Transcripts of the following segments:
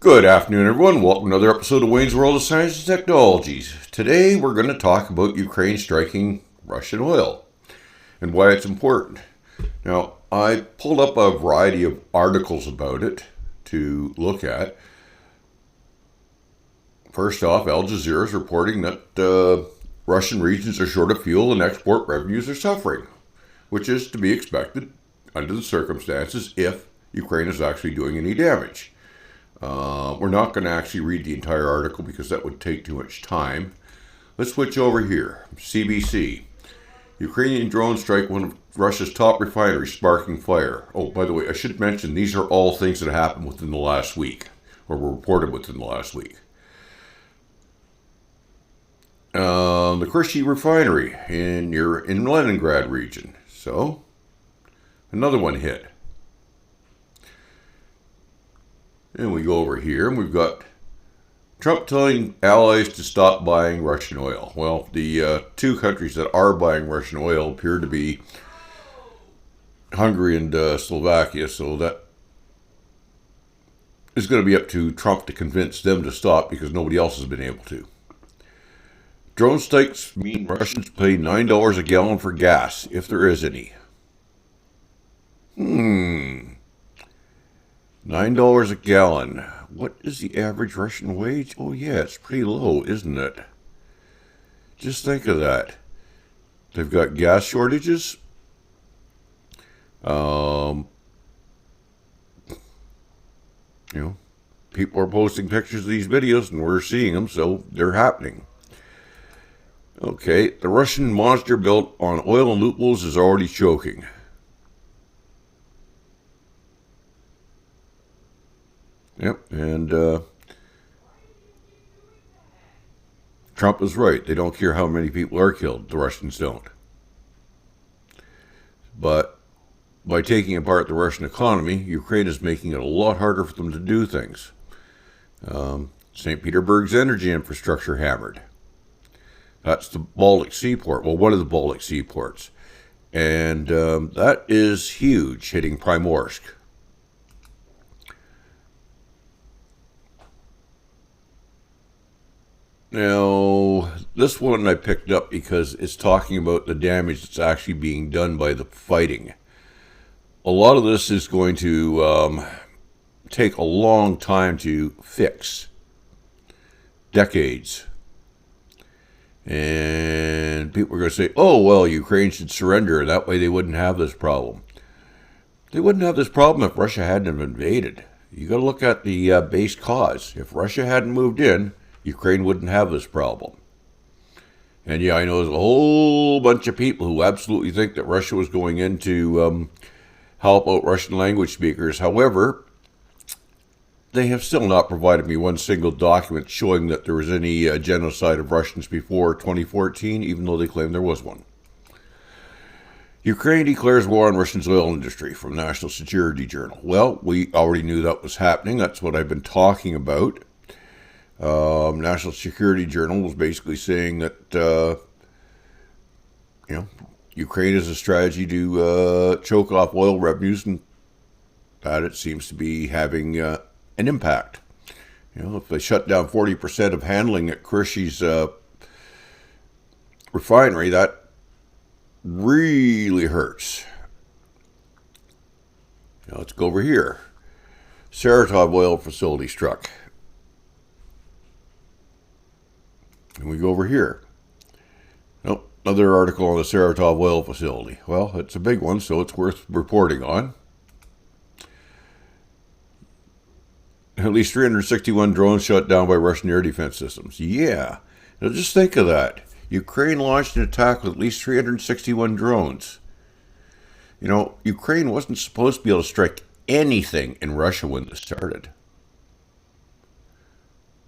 Good afternoon, everyone. Welcome to another episode of Wayne's World of Science and Technologies. Today, we're going to talk about Ukraine striking Russian oil and why it's important. Now, I pulled up a variety of articles about it to look at. First off, Al Jazeera is reporting that Russian regions are short of fuel and export revenues are suffering, which is to be expected under the circumstances if Ukraine is actually doing any damage. We're not going to actually read the entire article because that would take too much time. Let's switch over here. CBC. Ukrainian drones strike one of Russia's top refineries, sparking fire. Oh, by the way, I should mention these are all things that happened within the last week, or were reported within the last week. The Kryshi refinery in Leningrad region. So, another one hit. And we go over here, and we've got Trump telling allies to stop buying Russian oil. Well, the two countries that are buying Russian oil appear to be Hungary and Slovakia, so that is going to be up to Trump to convince them to stop because nobody else has been able to. Drone strikes mean Russians pay $9 a gallon for gas, if there is any. $9 a gallon. What is the average Russian wage? Oh yeah, it's pretty low, isn't it? Just think of that. They've got gas shortages. People are posting pictures of these videos and we're seeing them, so they're happening. Okay, the Russian monster built on oil and loopholes is already choking. Yep, and Trump is right. They don't care how many people are killed. The Russians don't. But by taking apart the Russian economy, Ukraine is making it a lot harder for them to do things. St. Petersburg's energy infrastructure hammered. That's the Baltic Seaport. Well, one of the Baltic Seaports. And that is huge, hitting Primorsk. Now, this one I picked up because it's talking about the damage that's actually being done by the fighting. A lot of this is going to take a long time to fix. Decades. And people are going to say, oh, well, Ukraine should surrender. That way they wouldn't have this problem. They wouldn't have this problem if Russia hadn't invaded. You got to look at the base cause. If Russia hadn't moved in, Ukraine wouldn't have this problem. And yeah, I know there's a whole bunch of people who absolutely think that Russia was going in to help out Russian language speakers. However, they have still not provided me one single document showing that there was any genocide of Russians before 2014, even though they claim there was one. Ukraine declares war on Russia's oil industry from National Security Journal. Well, we already knew that was happening. That's what I've been talking about. National Security Journal was basically saying that, Ukraine has a strategy to choke off oil revenues and that it seems to be having an impact. If they shut down 40% of handling at Kryshi's refinery, that really hurts. Now let's go over here. Saratov oil facility struck. And we go over here. Oh, another article on the Saratov oil facility. Well, it's a big one, so it's worth reporting on. At least 361 drones shot down by Russian air defense systems. Yeah. Now just think of that. Ukraine launched an attack with at least 361 drones. Ukraine wasn't supposed to be able to strike anything in Russia when this started.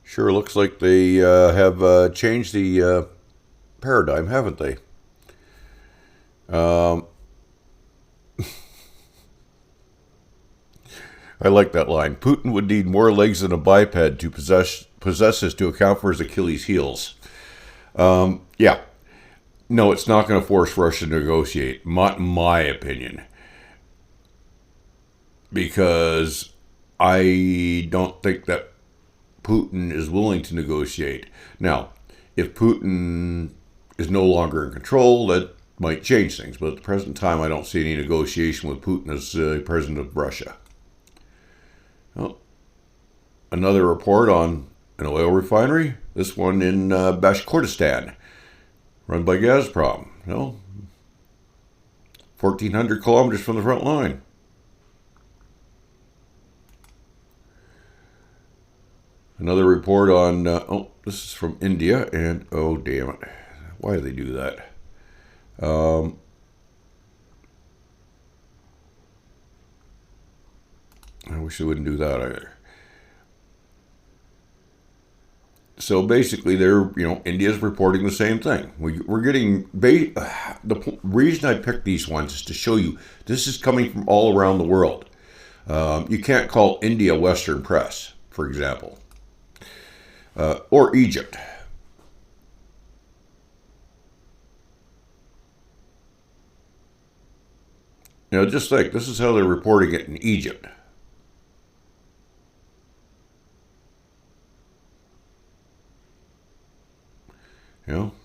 Sure looks like they have changed the paradigm, haven't they? I like that line. Putin would need more legs than a biped to possess this to account for his Achilles heels. Yeah. No, it's not going to force Russia to negotiate, my opinion. Because I don't think that Putin is willing to negotiate. Now, if Putin is no longer in control, that might change things. But at the present time, I don't see any negotiation with Putin as president of Russia. Well, another report on an oil refinery, this one in Bashkortostan, run by Gazprom. 1,400 kilometers from the front line. Another report on, this is from India, and oh, damn it. Why do they do that? I wish they wouldn't do that either. So basically, India's reporting the same thing. We're getting, the reason I picked these ones is to show you this is coming from all around the world. You can't call India Western press, for example. Or Egypt. Just think, this is how they're reporting it in Egypt.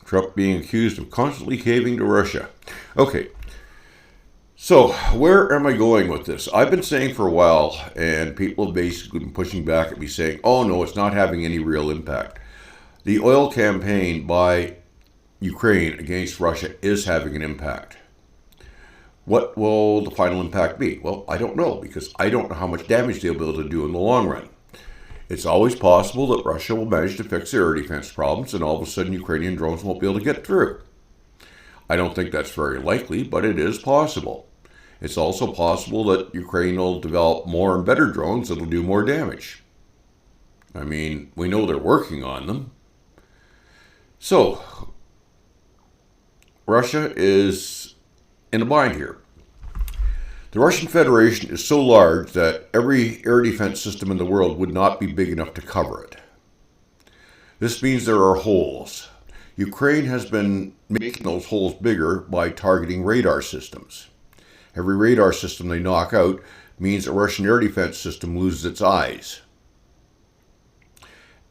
Trump being accused of constantly caving to Russia. Okay, so where am I going with this? I've been saying for a while, and people have basically been pushing back at me saying, oh no, it's not having any real impact. The oil campaign by Ukraine against Russia is having an impact. What will the final impact be? Well, I don't know, because I don't know how much damage they'll be able to do in the long run. It's always possible that Russia will manage to fix their air defense problems, and all of a sudden Ukrainian drones won't be able to get through. I don't think that's very likely, but it is possible. It's also possible that Ukraine will develop more and better drones that will do more damage. I mean, we know they're working on them. So, Russia is in a bind here. The Russian Federation is so large that every air defense system in the world would not be big enough to cover it. This means there are holes. Ukraine has been making those holes bigger by targeting radar systems. Every radar system they knock out means a Russian air defense system loses its eyes.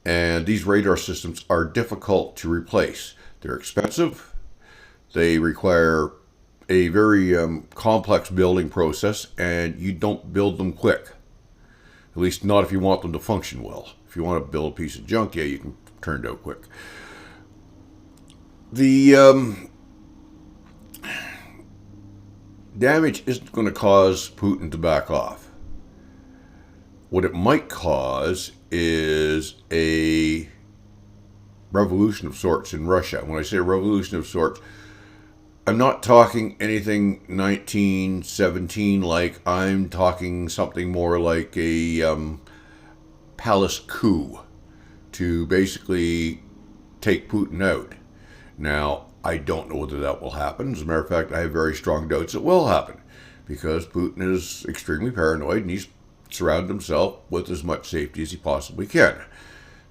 And these radar systems are difficult to replace. They're expensive. They require a very complex building process, and you don't build them quick. At least not if you want them to function well. If you want to build a piece of junk, yeah, you can turn it out quick. The damage isn't going to cause Putin to back off. What it might cause is a revolution of sorts in Russia. When I say a revolution of sorts, I'm not talking anything 1917 like. I'm talking something more like a palace coup to basically take Putin out. Now, I don't know whether that will happen. As a matter of fact, I have very strong doubts it will happen, because Putin is extremely paranoid and he's surrounded himself with as much safety as he possibly can.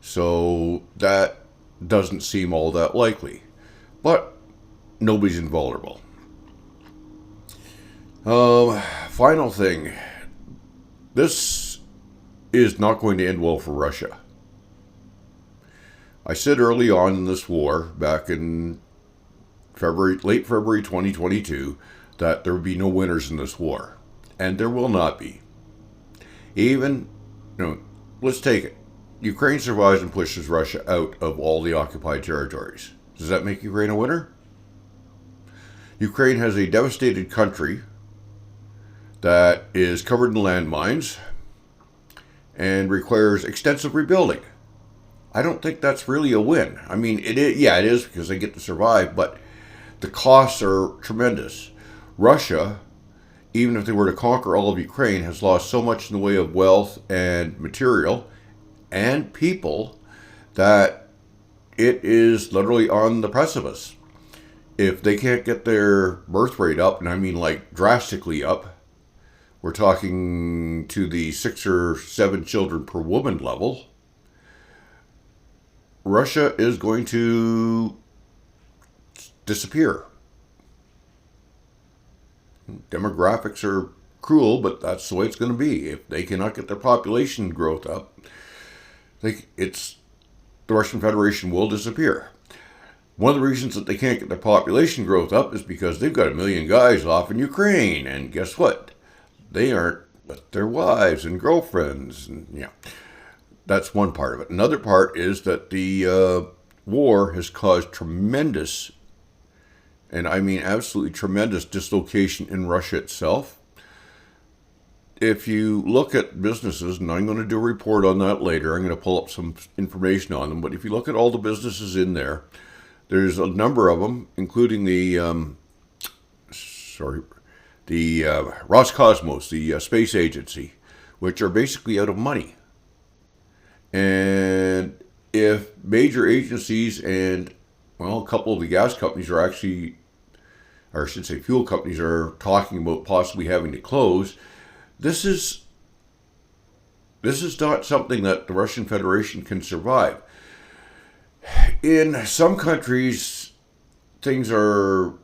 So that doesn't seem all that likely. But nobody's invulnerable. Final thing. This is not going to end well for Russia. I said early on in this war, back in late February 2022, that there would be no winners in this war. And there will not be. Let's take it. Ukraine survives and pushes Russia out of all the occupied territories. Does that make Ukraine a winner? Ukraine has a devastated country that is covered in landmines and requires extensive rebuilding. I don't think that's really a win. I mean, it is because they get to survive, but the costs are tremendous. Russia, even if they were to conquer all of Ukraine, has lost so much in the way of wealth and material and people that it is literally on the precipice. If they can't get their birth rate up, and I mean like drastically up, we're talking to the 6 or 7 children per woman level, Russia is going to disappear. Demographics are cruel, but that's the way it's going to be. If they cannot get their population growth up, The Russian Federation will disappear. One of the reasons that they can't get their population growth up is because they've got 1 million guys off in Ukraine, and guess what? They aren't with their wives and girlfriends, and that's one part of it. Another part is that the war has caused tremendous, and I mean absolutely tremendous, dislocation in Russia itself. If you look at businesses, and I'm going to do a report on that later, I'm going to pull up some information on them, but if you look at all the businesses in there, there's a number of them, including the Roscosmos, the space agency, which are basically out of money. And if major agencies and, well, a couple of the gas companies are actually, or I should say fuel companies are talking about possibly having to close, this is not something that the Russian Federation can survive. In some countries, things are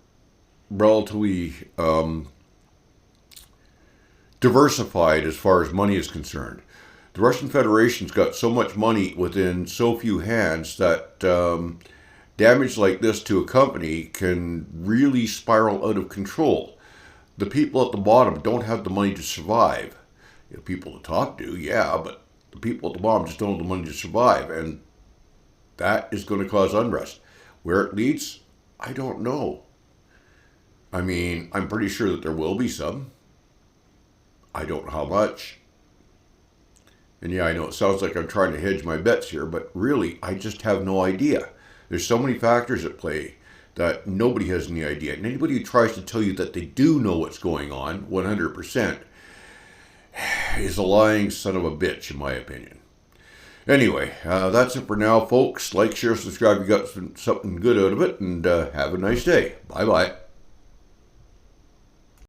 relatively diversified as far as money is concerned. The Russian Federation's got so much money within so few hands that damage like this to a company can really spiral out of control. The people at the bottom don't have the money to survive. People at the top do, yeah, but the people at the bottom just don't have the money to survive, and that is going to cause unrest. Where it leads, I don't know. I mean, I'm pretty sure that there will be some. I don't know how much. And yeah, I know it sounds like I'm trying to hedge my bets here, but really, I just have no idea. There's so many factors at play that nobody has any idea. And anybody who tries to tell you that they do know what's going on, 100%, is a lying son of a bitch, in my opinion. Anyway, that's it for now, folks. Like, share, subscribe. You got something good out of it, and have a nice day. Bye-bye.